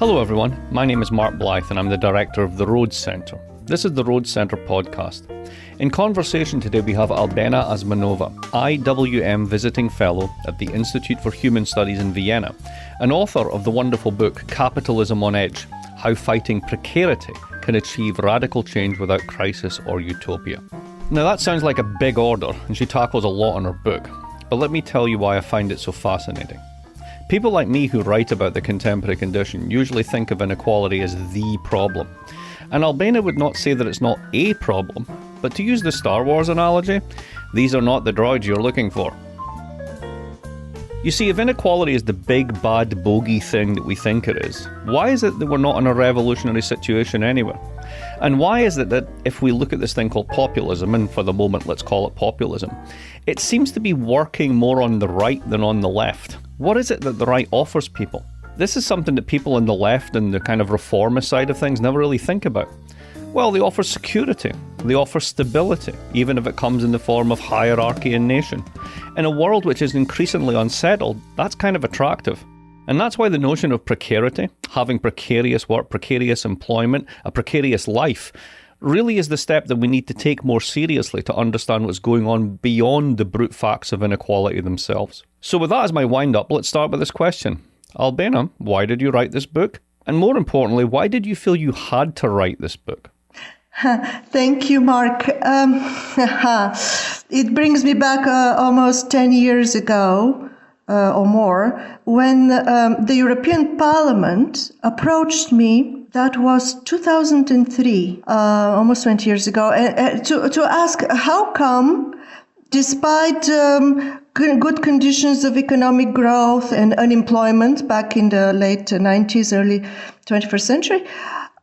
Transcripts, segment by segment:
Hello everyone, my name is Mark Blythe and I'm the director of the Rhodes Centre. This is the Rhodes Centre podcast. In conversation today we have Albena Azmanova, IWM Visiting Fellow at the Institute for Human Studies in Vienna, and author of the wonderful book Capitalism on Edge, How Fighting Precarity Can Achieve Radical Change Without Crisis or Utopia. Now that sounds like a big order and she tackles a lot in her book, but let me tell you why I find it so fascinating. People like me who write about the contemporary condition usually think of inequality as the problem. And Albena would not say that it's not a problem, but to use the Star Wars analogy, these are not the droids you're looking for. You see, if inequality is the big bad bogey thing that we think it is, why is it that we're not in a revolutionary situation anyway? And why is it that if we look at this thing called populism, and for the moment let's call it populism, it seems to be working more on the right than on the left? What is it that the right offers people? This is something that people on the left and the kind of reformist side of things never really think about. Well, they offer security, they offer stability, even if it comes in the form of hierarchy and nation. In a world which is increasingly unsettled, that's kind of attractive. And that's why the notion of precarity, having precarious work, precarious employment, a precarious life, really is the step that we need to take more seriously to understand what's going on beyond the brute facts of inequality themselves. So with that as my wind-up, let's start with this question. Albena, why did you write this book? And more importantly, why did you feel you had to write this book? Thank you, Mark. It brings me back almost 10 years ago or more, when the European Parliament approached me. That was 2003, almost 20 years ago, to ask how come, despite good conditions of economic growth and unemployment back in the late 90s, early 21st century,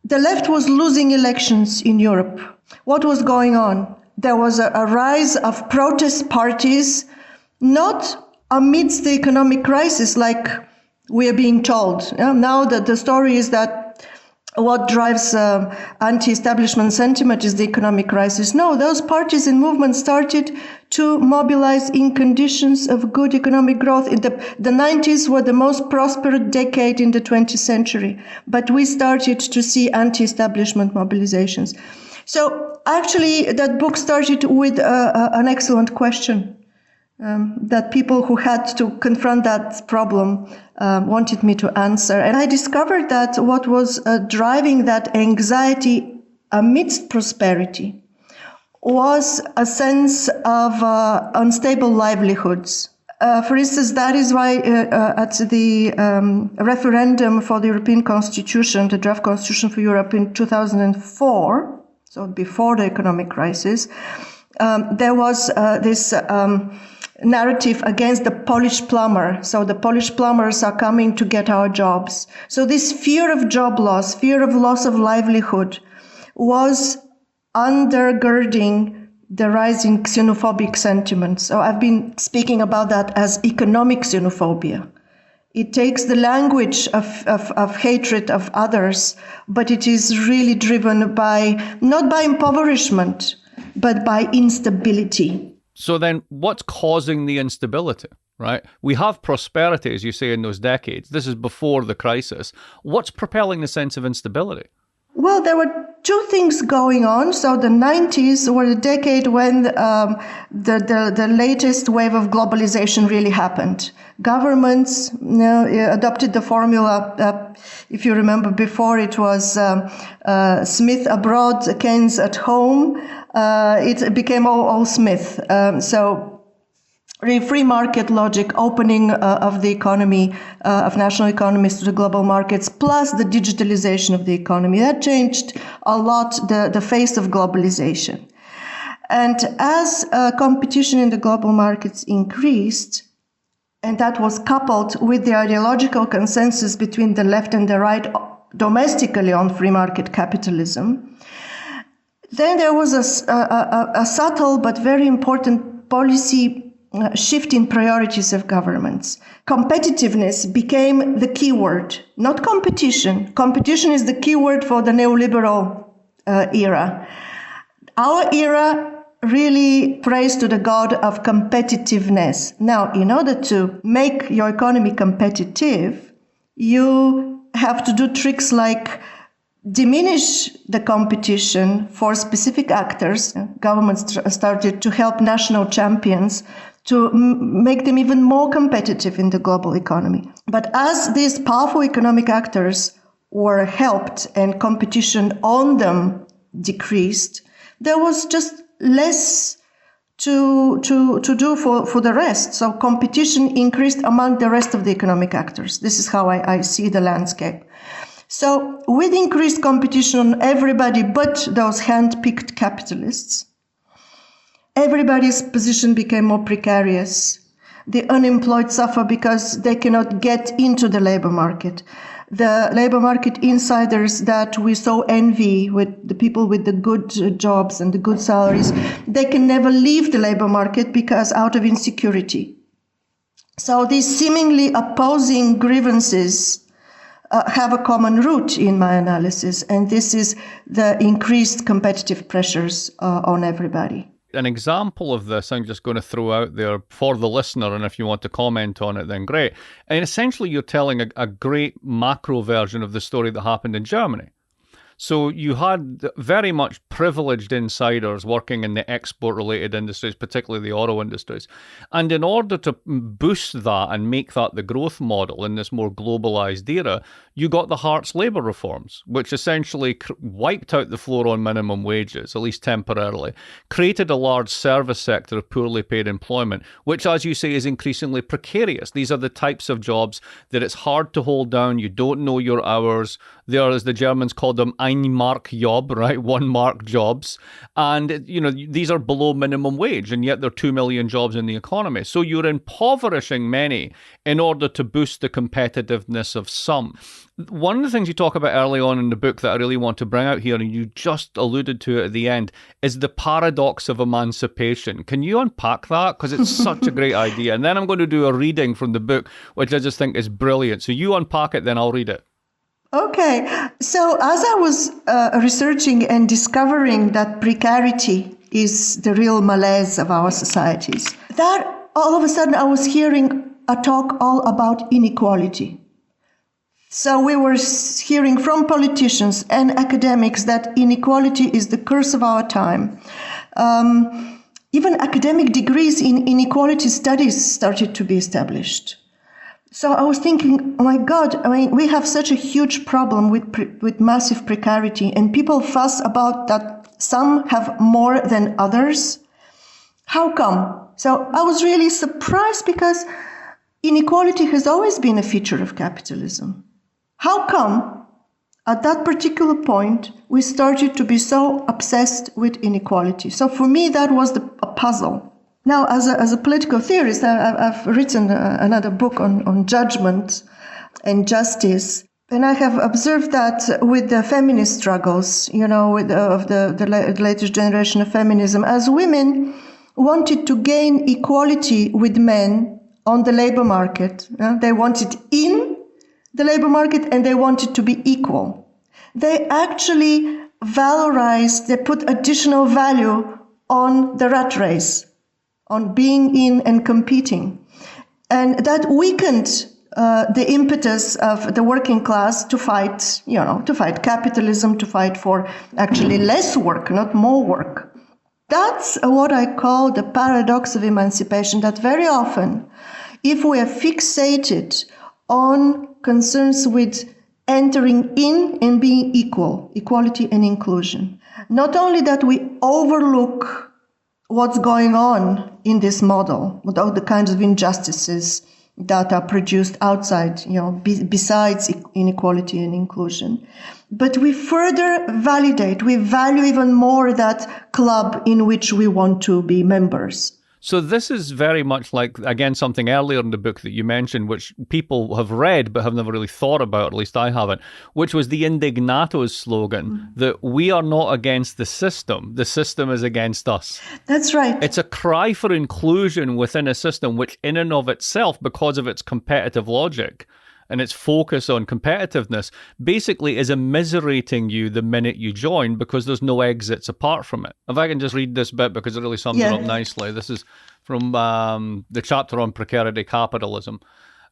the left was losing elections in Europe. What was going on? There was a rise of protest parties, not amidst the economic crisis like we are being told. Now that the story is that what drives anti-establishment sentiment is the economic crisis. No, those parties and movements started to mobilize in conditions of good economic growth. The 90s were the most prosperous decade in the 20th century, but we started to see anti-establishment mobilizations. So actually, that book started with an excellent question that people who had to confront that problem wanted me to answer. And I discovered that what was driving that anxiety amidst prosperity was a sense of unstable livelihoods. For instance, that is why at the referendum for the European Constitution, the draft Constitution for Europe in 2004, so before the economic crisis, there was this narrative against the Polish plumber. So the Polish plumbers are coming to get our jobs. So this fear of job loss, fear of loss of livelihood was undergirding the rising xenophobic sentiment. So I've been speaking about that as economic xenophobia. It takes the language of hatred of others, but it is really driven by, not by impoverishment, but by instability. So then what's causing the instability, right? We have prosperity, as you say, in those decades. This is before the crisis. What's propelling the sense of instability? Well, there were two things going on. So the 90s were the decade when the latest wave of globalization really happened. Governments adopted the formula. If you remember before, it was Smith abroad, Keynes at home. It became all Smith. So free market logic, opening of the economy, of national economies to the global markets, plus the digitalization of the economy. That changed a lot the face of globalization. And as competition in the global markets increased, and that was coupled with the ideological consensus between the left and the right domestically on free market capitalism, then there was a subtle but very important policy shift in priorities of governments. Competitiveness became the key word, not competition. Competition is the key word for the neoliberal era. Our era really prays to the god of competitiveness. Now, in order to make your economy competitive, you have to do tricks like diminish the competition for specific actors. Governments started to help national champions to make them even more competitive in the global economy. But as these powerful economic actors were helped and competition on them decreased, there was just less to do for the rest. So competition increased among the rest of the economic actors. This is how I see the landscape. So with increased competition on everybody but those hand-picked capitalists, everybody's position became more precarious. The unemployed suffer because they cannot get into the labor market. The labor market insiders that we so envy, with the people with the good jobs and the good salaries, they can never leave the labor market because out of insecurity. So these seemingly opposing grievances have a common root in my analysis, and this is the increased competitive pressures on everybody. An example of this I'm just going to throw out there for the listener, and if you want to comment on it, then great. And essentially, you're telling a great macro version of the story that happened in Germany. So you had very much privileged insiders working in the export-related industries, particularly the auto industries. And in order to boost that and make that the growth model in this more globalized era, you got the Hartz labour reforms, which essentially wiped out the floor on minimum wages, at least temporarily, created a large service sector of poorly paid employment, which, as you say, is increasingly precarious. These are the types of jobs that it's hard to hold down. You don't know your hours. They are, as the Germans called them, ein Mark Job, right? 1 mark jobs. And, you know, these are below minimum wage, and yet there are 2 million jobs in the economy. So you're impoverishing many in order to boost the competitiveness of some. One of the things you talk about early on in the book that I really want to bring out here, and you just alluded to it at the end, is the paradox of emancipation. Can you unpack that? Because it's such a great idea. And then I'm going to do a reading from the book, which I just think is brilliant. So you unpack it, then I'll read it. Okay, so as I was researching and discovering that precarity is the real malaise of our societies, that all of a sudden I was hearing a talk all about inequality. So we were hearing from politicians and academics that inequality is the curse of our time. Even academic degrees in inequality studies started to be established. So I was thinking, oh my God, I mean, we have such a huge problem with massive precarity, and people fuss about that some have more than others. How come? So I was really surprised because inequality has always been a feature of capitalism. How come at that particular point we started to be so obsessed with inequality? So for me, that was a puzzle. Now, as a political theorist, I've written another book on judgment and justice, and I have observed that with the feminist struggles, you know, of the latest generation of feminism, as women wanted to gain equality with men on the labor market, they wanted in the labor market and they wanted to be equal. They actually valorized, they put additional value on the rat race, on being in and competing. And that weakened the impetus of the working class to fight, to fight capitalism, to fight for actually less work, not more work. That's what I call the paradox of emancipation, that very often, if we are fixated on concerns with entering in and being equal, equality and inclusion, not only that we overlook what's going on in this model, with all the kinds of injustices that are produced outside, besides inequality and inclusion. But we further validate, we value even more that club in which we want to be members. So this is very much like, again, something earlier in the book that you mentioned, which people have read but have never really thought about, at least I haven't, which was the Indignatos slogan, that we are not against the system is against us. That's right. It's a cry for inclusion within a system which in and of itself, because of its competitive logic and its focus on competitiveness, basically is immiserating you the minute you join because there's no exits apart from it. If I can just read this bit because it really sums it up nicely. This is from the chapter on Precarity, Capitalism.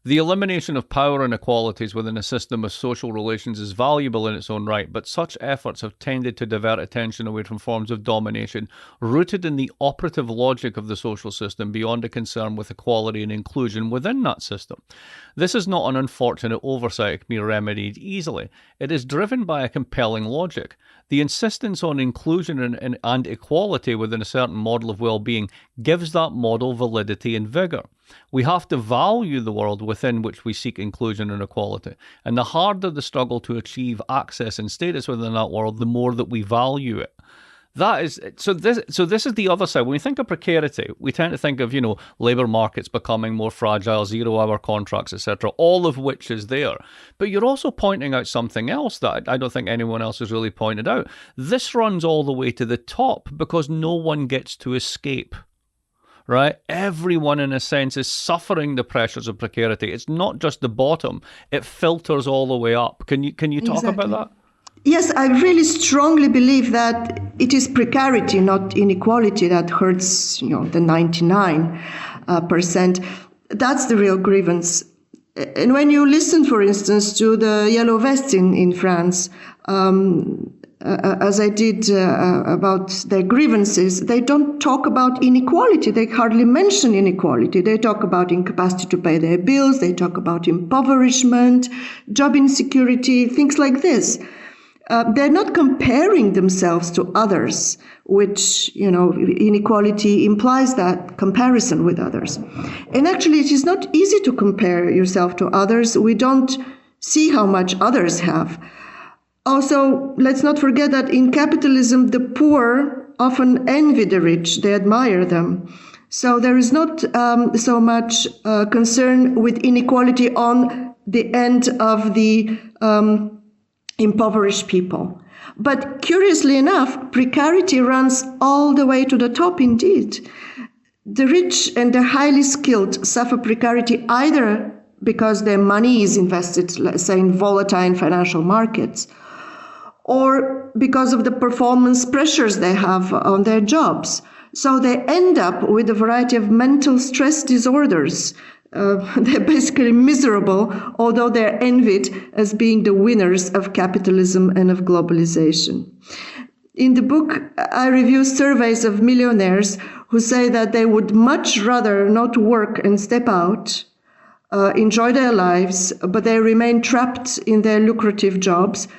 The elimination of power inequalities within a system of social relations is valuable in its own right, but such efforts have tended to divert attention away from forms of domination rooted in the operative logic of the social system beyond a concern with equality and inclusion within that system. This is not an unfortunate oversight that can be remedied easily. It is driven by a compelling logic. The insistence on inclusion and equality within a certain model of well-being gives that model validity and vigour. We have to value the world within which we seek inclusion and equality. And the harder the struggle to achieve access and status within that world, the more that we value it. This is the other side. When we think of precarity, we tend to think of, labour markets becoming more fragile, 0-hour contracts, etc., all of which is there. But you're also pointing out something else that I don't think anyone else has really pointed out. This runs all the way to the top because no one gets to escape. Right? Everyone, in a sense, is suffering the pressures of precarity. It's not just the bottom. It filters all the way up. Can you talk about that? Yes, I really strongly believe that it is precarity, not inequality, that hurts, the 99%. That's the real grievance. And when you listen, for instance, to the Yellow Vests in France, as I did about their grievances, they don't talk about inequality. They hardly mention inequality. They talk about incapacity to pay their bills. They talk about impoverishment, job insecurity, things like this. They're not comparing themselves to others, which, inequality implies that comparison with others. And actually, it is not easy to compare yourself to others. We don't see how much others have. Also, let's not forget that in capitalism, the poor often envy the rich. They admire them. So there is not so much concern with inequality on the end of the impoverished people. But curiously enough, precarity runs all the way to the top indeed. The rich and the highly skilled suffer precarity either because their money is invested, let's say, in volatile financial markets, or because of the performance pressures they have on their jobs. So they end up with a variety of mental stress disorders. They're basically miserable, although they're envied as being the winners of capitalism and of globalization. In the book, I review surveys of millionaires who say that they would much rather not work and step out, enjoy their lives, but they remain trapped in their lucrative jobs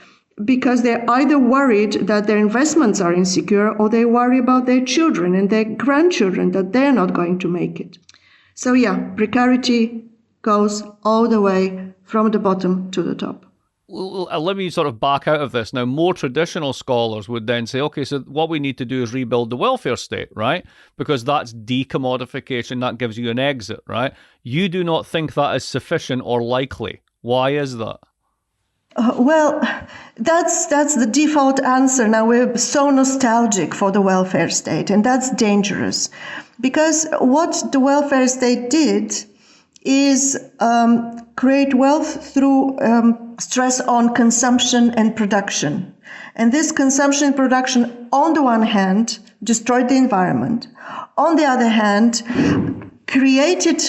because they're either worried that their investments are insecure or they worry about their children and their grandchildren, that they're not going to make it. So precarity goes all the way from the bottom to the top. Well, let me sort of back out of this. Now, more traditional scholars would then say, okay, so what we need to do is rebuild the welfare state, right? Because that's decommodification, that gives you an exit, right? You do not think that is sufficient or likely. Why is that? Well, that's the default answer. Now we're so nostalgic for the welfare state, and that's dangerous. Because what the welfare state did is create wealth through stress on consumption and production. And this consumption and production, on the one hand, destroyed the environment. On the other hand, created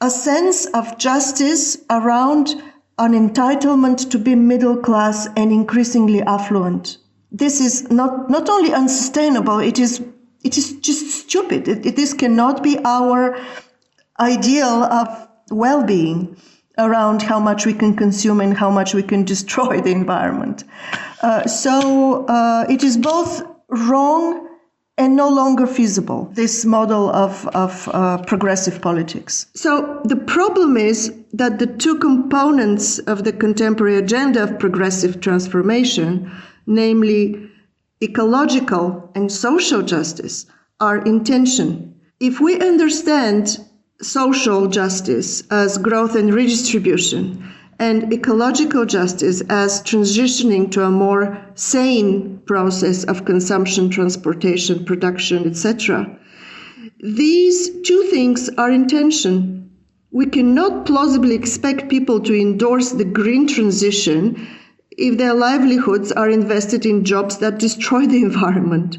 a sense of justice around an entitlement to be middle class and increasingly affluent. This is not only unsustainable, it is just stupid. This cannot be our ideal of well-being around how much we can consume and how much we can destroy the environment. So it is both wrong and no longer feasible, this model of progressive politics. So the problem is that the two components of the contemporary agenda of progressive transformation, namely ecological and social justice, are in tension. If we understand social justice as growth and redistribution, and ecological justice as transitioning to a more sane process of consumption, transportation, production, etc., these two things are in tension. We cannot plausibly expect people to endorse the green transition if their livelihoods are invested in jobs that destroy the environment.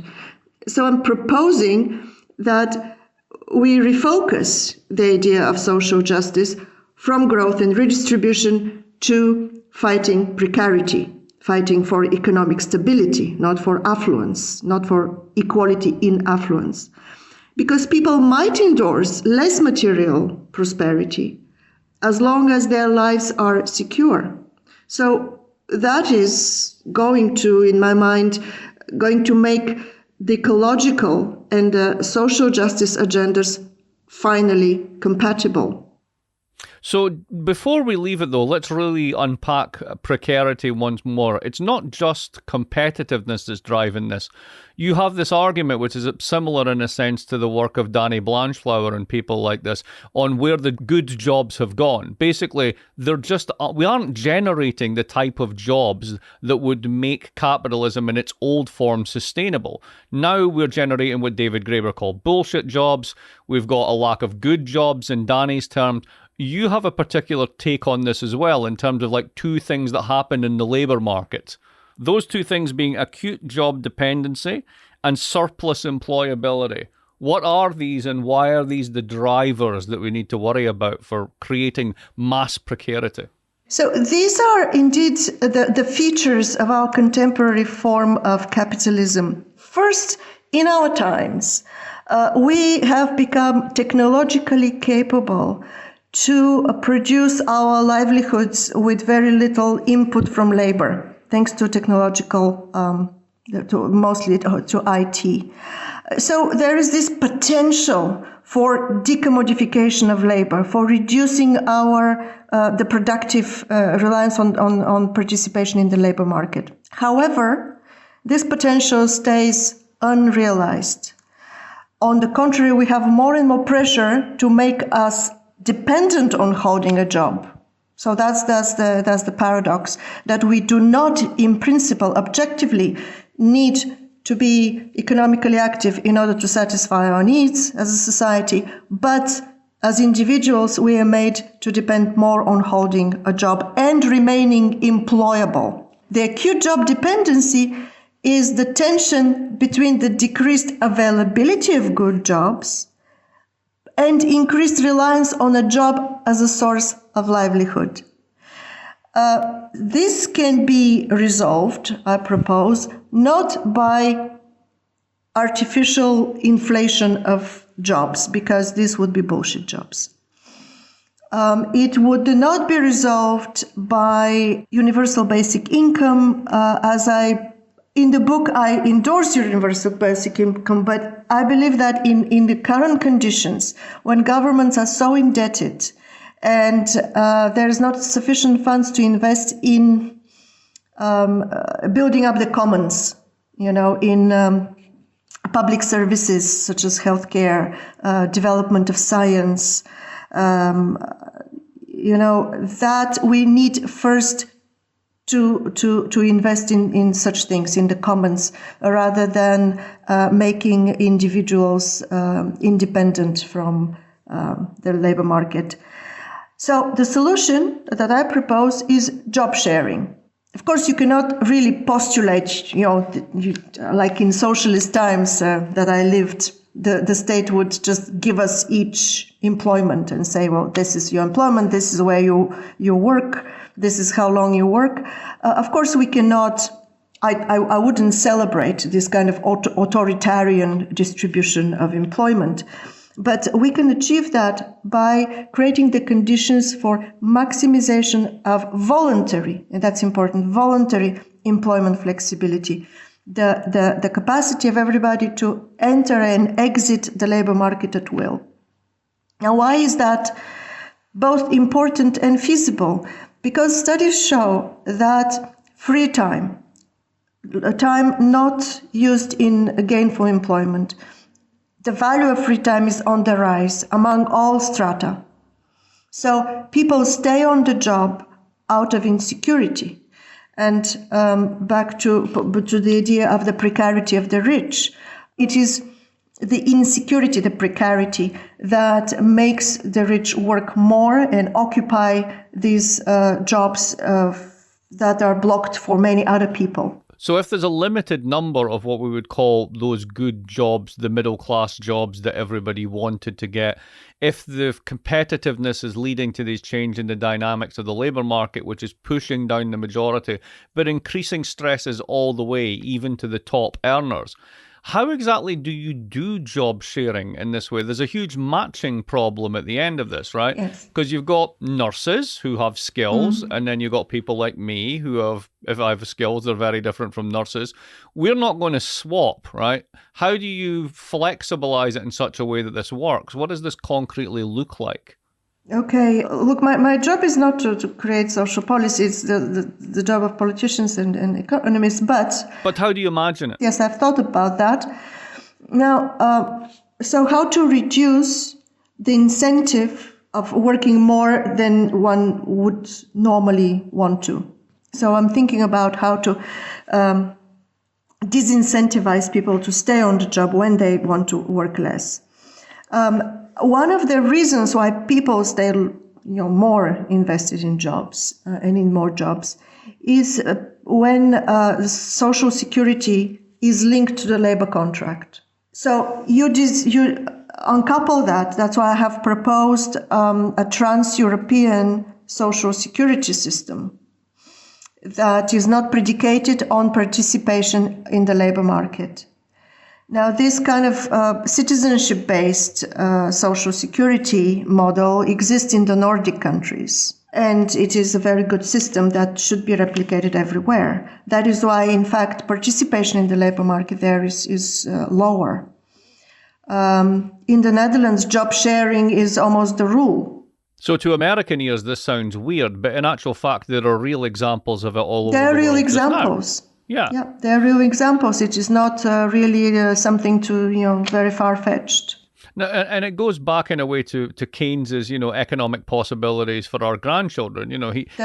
So I'm proposing that we refocus the idea of social justice from growth and redistribution to fighting precarity, fighting for economic stability, not for affluence, not for equality in affluence. Because people might endorse less material prosperity as long as their lives are secure. So that is going to, in my mind, going to make the ecological and social justice agendas finally compatible. So before we leave it, though, let's really unpack precarity once more. It's not just competitiveness that's driving this. You have this argument, which is similar in a sense to the work of Danny Blanchflower and people like this, on where the good jobs have gone. Basically, we aren't generating the type of jobs that would make capitalism in its old form sustainable. Now we're generating what David Graeber called bullshit jobs. We've got a lack of good jobs in Danny's terms. You have a particular take on this as well in terms of like two things that happen in the labour market. Those two things being acute job dependency and surplus employability. What are these and why are these the drivers that we need to worry about for creating mass precarity? So these are indeed the features of our contemporary form of capitalism. First, in our times, we have become technologically capable to produce our livelihoods with very little input from labor, thanks to technological, mostly to IT. So there is this potential for decommodification of labor, for reducing the productive reliance on participation in the labor market. However, this potential stays unrealized. On the contrary, we have more and more pressure to make us dependent on holding a job. So that's the paradox, that we do not, in principle, objectively need to be economically active in order to satisfy our needs as a society, but as individuals, we are made to depend more on holding a job and remaining employable. The acute job dependency is the tension between the decreased availability of good jobs and increased reliance on a job as a source of livelihood. This can be resolved, I propose, not by artificial inflation of jobs, because this would be bullshit jobs. It would not be resolved by universal basic income, in the book, I endorse universal basic income, but I believe that in the current conditions, when governments are so indebted and there is not sufficient funds to invest in building up the commons, in public services such as healthcare, development of science, that we need first to invest in such things, in the commons, rather than making individuals independent from the labor market. So the solution that I propose is job sharing. Of course, you cannot really postulate, like in socialist times that I lived, the state would just give us each employment and say, well, this is your employment, this is where you work, this is how long you work. Of course, we cannot, I wouldn't celebrate this kind of authoritarian distribution of employment, but we can achieve that by creating the conditions for maximization of voluntary, and that's important, voluntary employment flexibility. The capacity of everybody to enter and exit the labor market at will. Now, why is that both important and feasible? Because studies show that free time, a time not used in gainful employment, the value of free time is on the rise among all strata. So people stay on the job out of insecurity. And back to the idea of the precarity of the rich, it is the insecurity, the precarity, that makes the rich work more and occupy these jobs that are blocked for many other people. So if there's a limited number of what we would call those good jobs, the middle class jobs that everybody wanted to get, if the competitiveness is leading to these change in the dynamics of the labour market, which is pushing down the majority, but increasing stresses all the way, even to the top earners, how exactly do you do job sharing in this way? There's a huge matching problem at the end of this, right? Yes. Because you've got nurses who have skills, and then you've got people like me who have, if I have skills, they're very different from nurses. We're not going to swap, right? How do you flexibilize it in such a way that this works? What does this concretely look like? Okay, look, my job is not to create social policy. It's the job of politicians and economists, but how do you imagine it? Yes, I've thought about that. Now, so how to reduce the incentive of working more than one would normally want to. So I'm thinking about how to disincentivize people to stay on the job when they want to work less. One of the reasons why people stay, more invested in jobs and in more jobs is when social security is linked to the labor contract. So you uncouple that. That's why I have proposed a trans-European social security system that is not predicated on participation in the labor market. Now, this kind of citizenship-based social security model exists in the Nordic countries, and it is a very good system that should be replicated everywhere. That is why, in fact, participation in the labor market there is lower. In the Netherlands, job sharing is almost the rule. So to American ears, this sounds weird, but in actual fact, there are real examples of it all over the world. There are real examples. Yeah, they're real examples. It is not really something to, very far-fetched. Now, and it goes back in a way to Keynes's, economic possibilities for our grandchildren.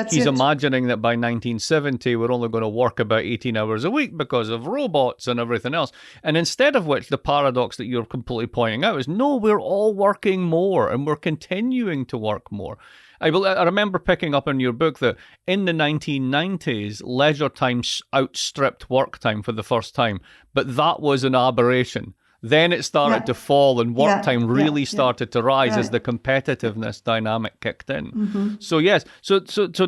He's imagining that by 1970, we're only going to work about 18 hours a week because of robots and everything else. And instead of which, the paradox that you're completely pointing out is, no, we're all working more and we're continuing to work more. I remember picking up in your book that in the 1990s, leisure time outstripped work time for the first time, but that was an aberration. Then it started to fall and work time really started to rise as the competitiveness dynamic kicked in. Mm-hmm. So yes, so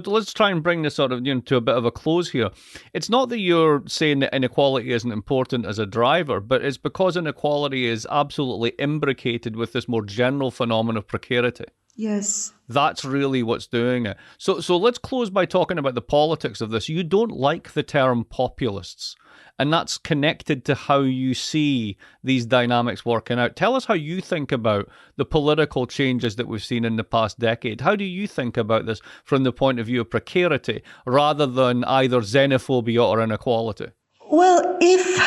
let's try and bring this sort of to a bit of a close here. It's not that you're saying that inequality isn't important as a driver, but it's because inequality is absolutely imbricated with this more general phenomenon of precarity. Yes. That's really what's doing it. So let's close by talking about the politics of this. You don't like the term populists, and that's connected to how you see these dynamics working out. Tell us how you think about the political changes that we've seen in the past decade. How do you think about this from the point of view of precarity rather than either xenophobia or inequality? Well, if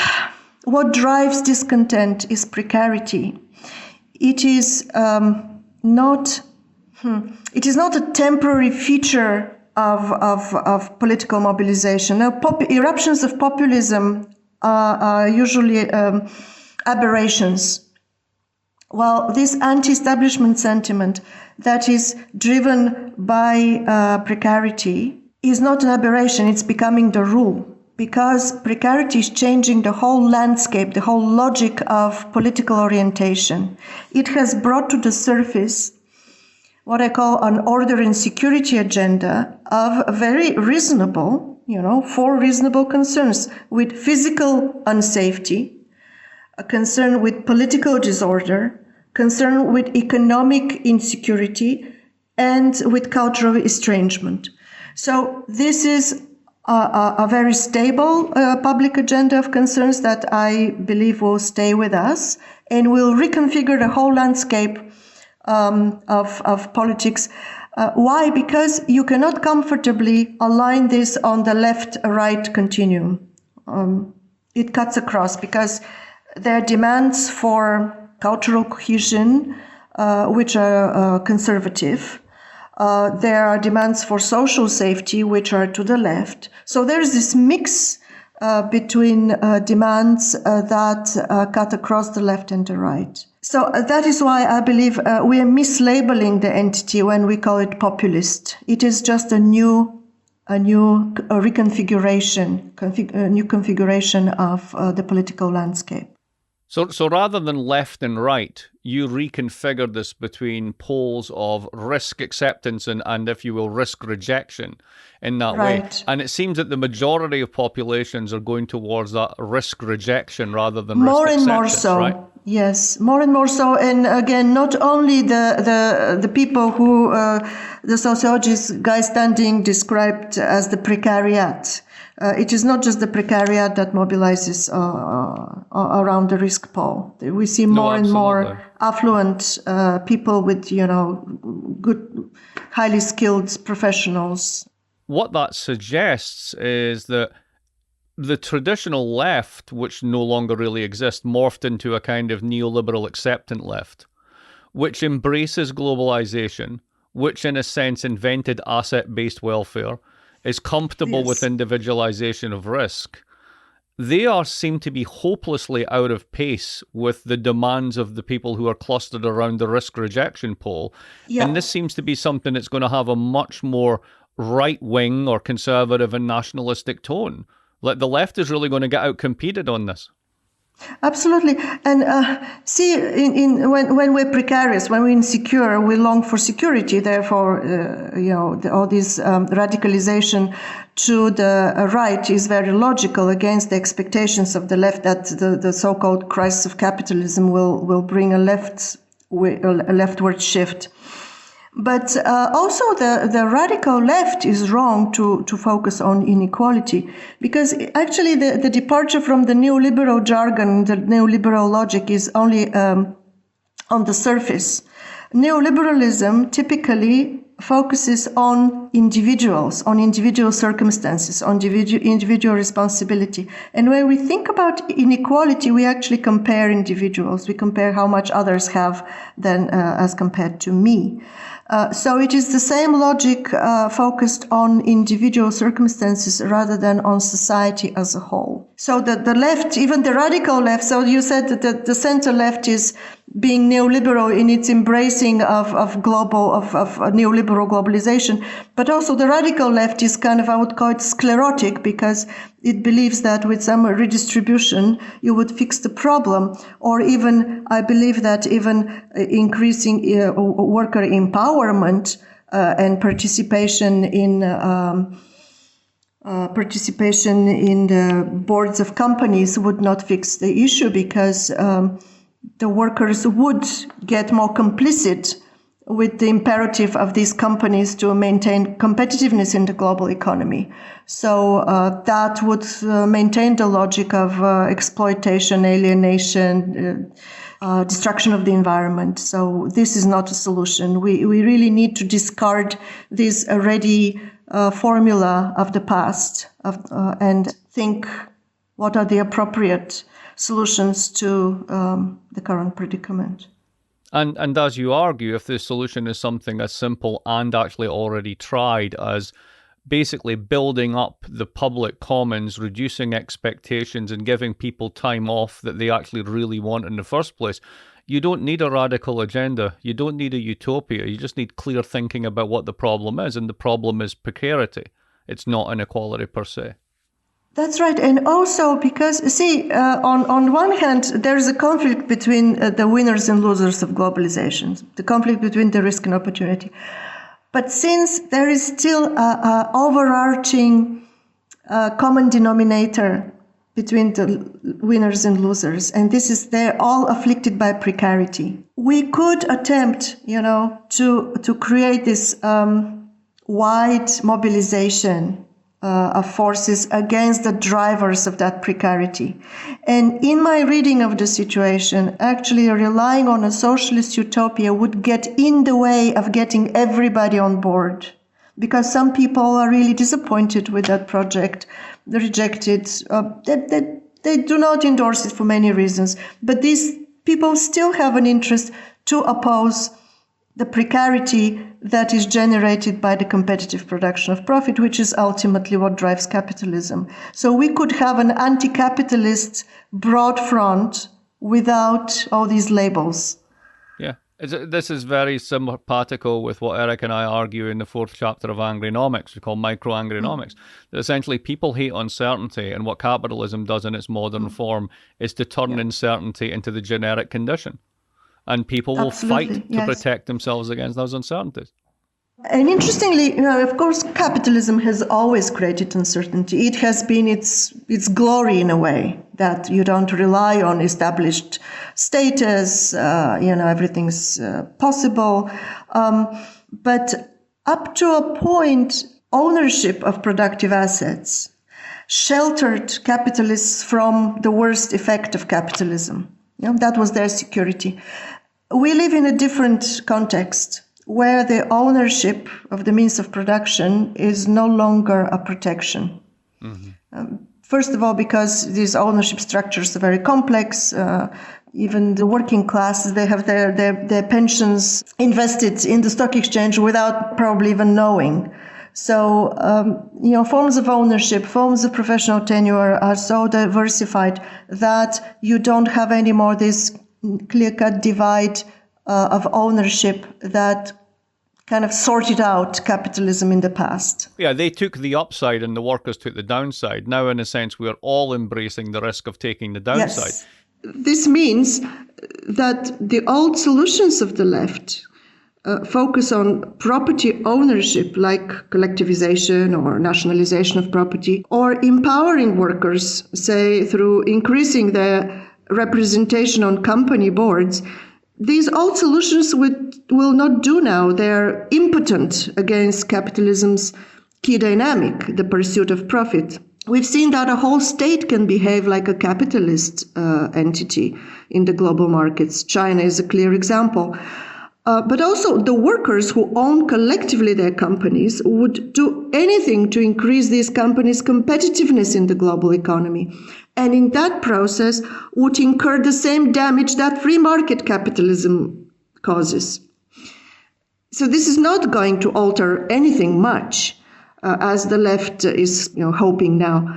what drives discontent is precarity, it is not a temporary feature of political mobilization. Now, eruptions of populism are usually aberrations. Well, this anti-establishment sentiment that is driven by precarity is not an aberration, it's becoming the rule. Because precarity is changing the whole landscape, the whole logic of political orientation. It has brought to the surface what I call an order and security agenda of very reasonable, 4 reasonable concerns with physical unsafety, a concern with political disorder, concern with economic insecurity, and with cultural estrangement. So this is a very stable public agenda of concerns that I believe will stay with us and will reconfigure the whole landscape of politics. Why? Because you cannot comfortably align this on the left-right continuum. It cuts across because there are demands for cultural cohesion, which are conservative. There are demands for social safety, which are to the left. So there's this mix between demands that cut across the left and the right. So that is why I believe we are mislabeling the entity when we call it populist. It is just a new a new new configuration of the political landscape. So rather than left and right, you reconfigured this between poles of risk acceptance and if you will, risk rejection in that way. And it seems that the majority of populations are going towards that risk rejection rather than more risk and acceptance, more so. Right? Yes, more and more so. And again, not only the people who the sociologist Guy Standing described as the precariat. It is not just the precariat that mobilizes around the risk pole. We see more and more affluent people with, good, highly skilled professionals. What that suggests is that the traditional left, which no longer really exists, morphed into a kind of neoliberal acceptant left, which embraces globalization, which in a sense invented asset-based welfare, is comfortable with individualization of risk. They seem to be hopelessly out of pace with the demands of the people who are clustered around the risk rejection pole. Yeah. And this seems to be something that's going to have a much more right-wing or conservative and nationalistic tone. Like the left is really going to get out-competed on this. Absolutely. And see, when we're precarious, when we're insecure, we long for security. Therefore, all this radicalization to the right is very logical against the expectations of the left that the so-called crisis of capitalism will bring a leftward shift. But also the radical left is wrong to focus on inequality, because actually the departure from the neoliberal jargon, the neoliberal logic is only on the surface. Neoliberalism typically focuses on individuals, on individual circumstances, on individual responsibility. And when we think about inequality, we actually compare individuals. We compare how much others have than as compared to me. So it is the same logic focused on individual circumstances rather than on society as a whole. So the left, even the radical left, so you said that the center left is being neoliberal in its embracing of neoliberal globalization, but also the radical left is kind of, I would call it sclerotic, because it believes that with some redistribution you would fix the problem, or even I believe that even increasing worker empowerment and participation in the boards of companies would not fix the issue, because the workers would get more complicit with the imperative of these companies to maintain competitiveness in the global economy. So that would maintain the logic of exploitation, alienation, destruction of the environment. So this is not a solution. We really need to discard this already formula of the past and think what are the appropriate solutions to the current predicament. And as you argue, if the solution is something as simple and actually already tried as basically building up the public commons, reducing expectations and giving people time off that they actually really want in the first place, you don't need a radical agenda. You don't need a utopia. You just need clear thinking about what the problem is. And the problem is precarity. It's not inequality per se. That's right. And also because, see, on one hand, there's a conflict between the winners and losers of globalization, the conflict between the risk and opportunity. But since there is still an overarching common denominator between the winners and losers, and this is they're all afflicted by precarity, we could attempt, to create this wide mobilization of forces against the drivers of that precarity. And in my reading of the situation, actually relying on a socialist utopia would get in the way of getting everybody on board, because some people are really disappointed with that project. They reject it. They do not endorse it for many reasons. But these people still have an interest to oppose the precarity that is generated by the competitive production of profit, which is ultimately what drives capitalism. So we could have an anti-capitalist broad front without all these labels. Yeah. This is very sympatical with what Eric and I argue in the 4th chapter of Angry-nomics, we call MicroAngry Economics. That essentially, people hate uncertainty, and what capitalism does in its modern form is to turn uncertainty into the generic condition. And people will fight to protect themselves against those uncertainties. And interestingly, of course, capitalism has always created uncertainty. It has been its glory in a way, that you don't rely on established status, everything's possible. But up to a point, ownership of productive assets sheltered capitalists from the worst effect of capitalism. That was their security. We live in a different context, where the ownership of the means of production is no longer a protection. First of all, because these ownership structures are very complex. Even the working classes, they have their pensions invested in the stock exchange without probably even knowing. So, forms of ownership, forms of professional tenure are so diversified that you don't have anymore this clear-cut divide of ownership that kind of sorted out capitalism in the past. Yeah, they took the upside and the workers took the downside. Now, in a sense, we're all embracing the risk of taking the downside. Yes. This means that the old solutions of the left focus on property ownership, like collectivization or nationalization of property, or empowering workers, say, through increasing their representation on company boards. These old solutions will not do now. They're impotent against capitalism's key dynamic, the pursuit of profit. We've seen that a whole state can behave like a capitalist entity in the global markets. China is a clear example. But also the workers who own collectively their companies would do anything to increase these companies' competitiveness in the global economy. And in that process would incur the same damage that free market capitalism causes. So this is not going to alter anything much, as the left is hoping now.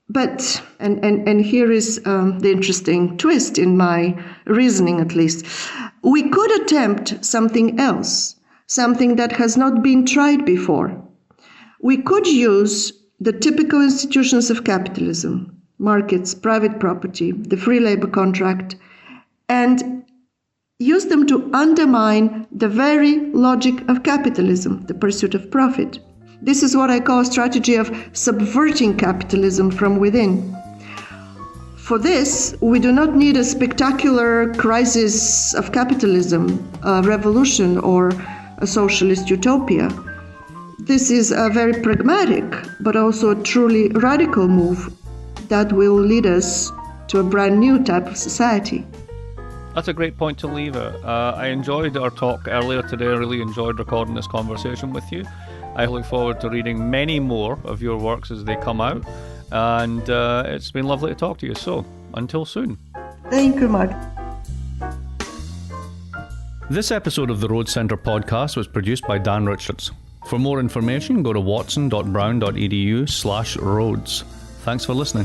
But, and here is the interesting twist in my reasoning at least. We could attempt something else, something that has not been tried before. We could use the typical institutions of capitalism, markets, private property, the free labor contract, and use them to undermine the very logic of capitalism, the pursuit of profit. This is what I call a strategy of subverting capitalism from within. For this, we do not need a spectacular crisis of capitalism, a revolution, or a socialist utopia. This is a very pragmatic, but also a truly radical move that will lead us to a brand new type of society. That's a great point to leave it. I enjoyed our talk earlier today. I really enjoyed recording this conversation with you. I look forward to reading many more of your works as they come out. And it's been lovely to talk to you. So, until soon. Thank you, Mark. This episode of the Rhodes Centre podcast was produced by Dan Richards. For more information, go to watson.brown.edu/Rhodes. Thanks for listening.